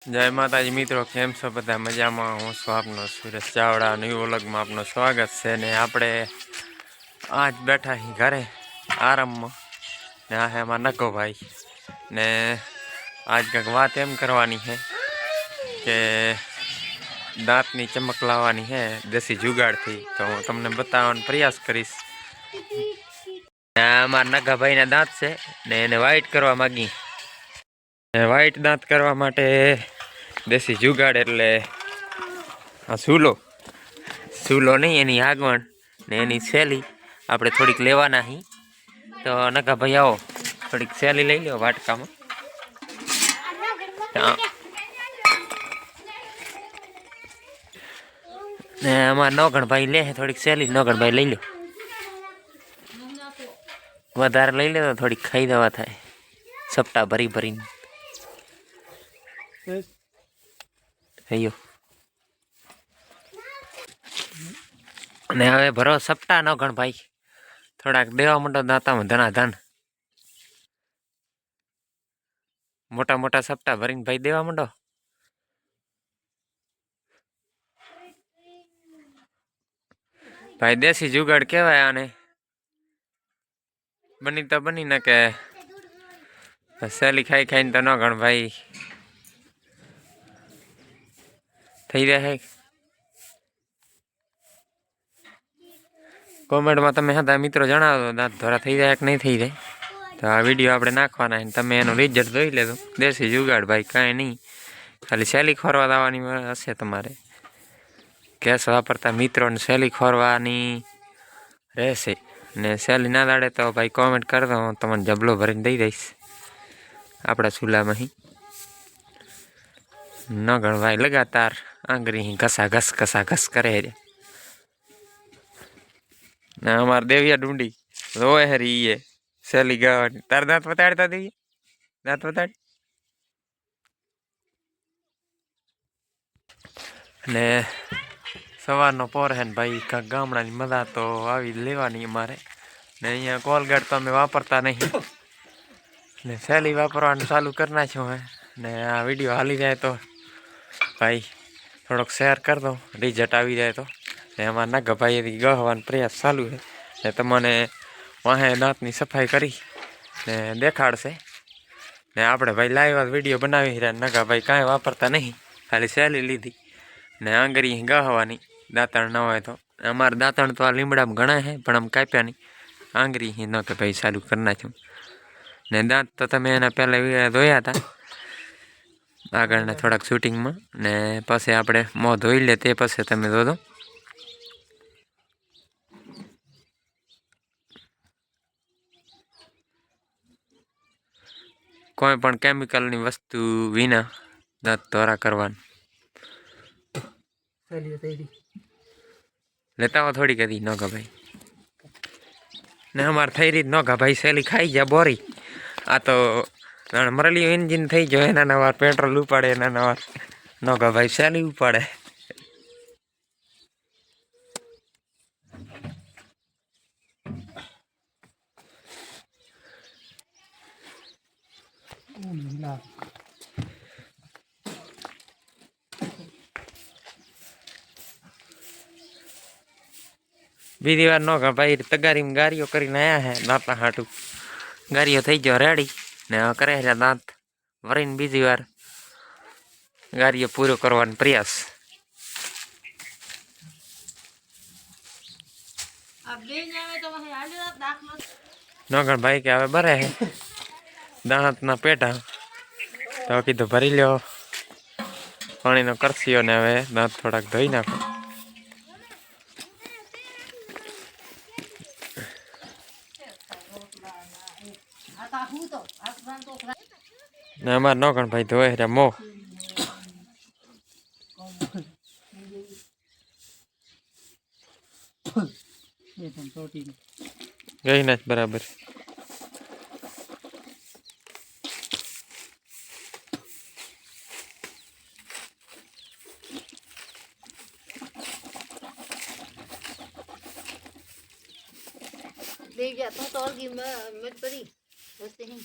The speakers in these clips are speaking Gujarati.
જય માતાજી મિત્રો, કેમ છો બધા? મજામાં? હું છું આપનો સુરેશ ચાવડા. ન્યૂ વ્લોગમાં આપનું સ્વાગત છે. ને આપણે આજ બેઠા અહીં ઘરે આરામમાં. ને આ હે અમારા નકોભાઈ. ને આજ કંઈક વાત એમ કરવાની છે કે દાંતની ચમક લાવવાની છે દેશી જુગાડથી. તો હું તમને બતાવવાનો પ્રયાસ કરીશ. અમારા નગાભાઈના દાંત છે ને એને વ્હાઈટ કરવા માગી. વ્હાઈટ દાંત કરવા માટે દેશી જુગાડ એટલે આ સૂલો નહીં, એની આગવણ ને એની શેલી આપણે થોડીક લેવાના હી. તો નકા ભાઈ આવો, થોડીક શેલી લઈ લો વાટકામાં. ને અમારે નવગણભાઈ લે થોડીક શેલી, નવગણભાઈ લઈ લો. વધારે લઈ લે તો થોડીક ખાઈ દવા થાય, સપટા ભરી ભરીને. થયો ને હવે ભરો સપટા નવગણભાઈ, થોડાક દેવા માંડો દાંતામાં ધનાધન. મોટા મોટા સપટા ભરીને ભાઈ દેવા માંડો. ભાઈ દેશી જુગાડ કહેવાય આને. બની તો બની ને કે શેલી ખાઈ ખાઈને તો ન ગણ ભાઈ થઈ જાય. કોમેન્ટમાં તમે હતા મિત્રો જણાવો દાંત ધોરા થઈ જાય કે નહીં થઈ જાય. તો આ વિડીયો આપણે નાખવાના છે, તમે એનું રિઝલ્ટ જોઈ લેજો. દેશી જુગાડ ભાઈ, કાંઈ નહીં, ખાલી શેલી ખોરવા દાવાની હશે તમારે. ગેસ વાપરતા મિત્રોને શેલી ખોરવાની રહેશે. ને શેલી ના દાડે તો ભાઈ કોમેન્ટ કરતો, હું તમને જબલો ભરીને દઈ દઈશ આપણા ચૂલામાં. ન ગણભાઈ લગાતાર આંગળી ઘસ કરે છે. ને અમારે દેવિયા ડુંડી રોવે હરી એ શેલી ગાવાની. તાર દાંત વતાડતા દેવી, દાંત વતાડ. ને સવારનો પોર હે ને ભાઈ, કાંક ગામડાની મજા તો આવી લેવાની અમારે. ને અહીંયા કોલગેટ તો અમે વાપરતા નહીં, ને શેલી વાપરવાનું ચાલુ કરી નાખ્યું હે. ને આ વિડીયો હાલી જાય તો ભાઈ થોડોક શેર કરી દો, રિઝલ્ટ આવી જાય તો. ને અમારા નગાભાઈ ગહવાનો પ્રયાસ ચાલુ છે. ને તમને વાહે દાંતની સફાઈ કરી ને દેખાડશે. ને આપણે ભાઈ લાઈવ વિડીયો બનાવી રહ્યા. નગાભાઈ કાંઈ વાપરતા નહીં, ખાલી શેલી લીધી ને આંગળી ગહવાની. દાંતણ ન હોય તો અમારે દાંતણ તો આ લીમડામાં ઘણા છે, પણ આમ કાપ્યા નહીં. આંગળી ન કે ભાઈ ચાલુ કરી નાખ્યું. ને દાંત તો તમે એના પહેલાં ધોયા હતા આગળના થોડાક શૂટિંગમાં. ને પછી આપણે મોં ધોઈ લે તે પછી તમે ધોધો. કોઈ પણ કેમિકલની વસ્તુ વિના દાંત ધોરા કરવાનું. લેતા હો થોડી કદી નોગા ભાઈ. ને અમારે થઈ રહી નોગા ભાઈ શેલી ખાઈ ગયા બોરી. આ તો મરેલી એન્જિન થઈ ગયો, એના નવાર પેટ્રોલ ઉપાડે, એના નવાર નોગા ભાઈ શેલી ઉપાડે. બીજી વાર નોગા ભાઈ તગારીમાં ગારીઓ કરીને આવ્યા હે દાંતા હાટું. ગારીઓ થઈ ગયો રેડી ને કરે છે દાંત વરીને બીજી વાર ગારીઓ પૂરો કરવાનો પ્રયાસ. નોગણ ભાઈ કે હવે ભરે હે દાંતના પેટા. તો કીધું ભરી લ્યો પાણીનો કરશીઓ ને હવે દાંત થોડાક ધોઈ નાખો. ને અમારે નોગણ ભાઈ ધોવે રે મો. ગઈ ના બરાબર. देख जाता हूँ तो और मत पड़ी वैसे ही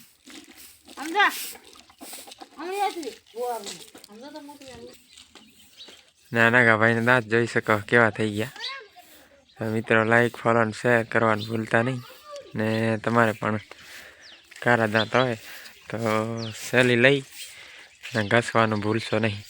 समझा। નાના ભાઈને દાંત જોઈ શકો કેવા થઈ ગયા. તો મિત્રો લાઈક ફોલો અને શેર કરવાનું ભૂલતા નહીં. ને તમારે પણ કારા દાંત હોય તો સેલી લઈ અને ઘસવાનું ભૂલશો નહીં.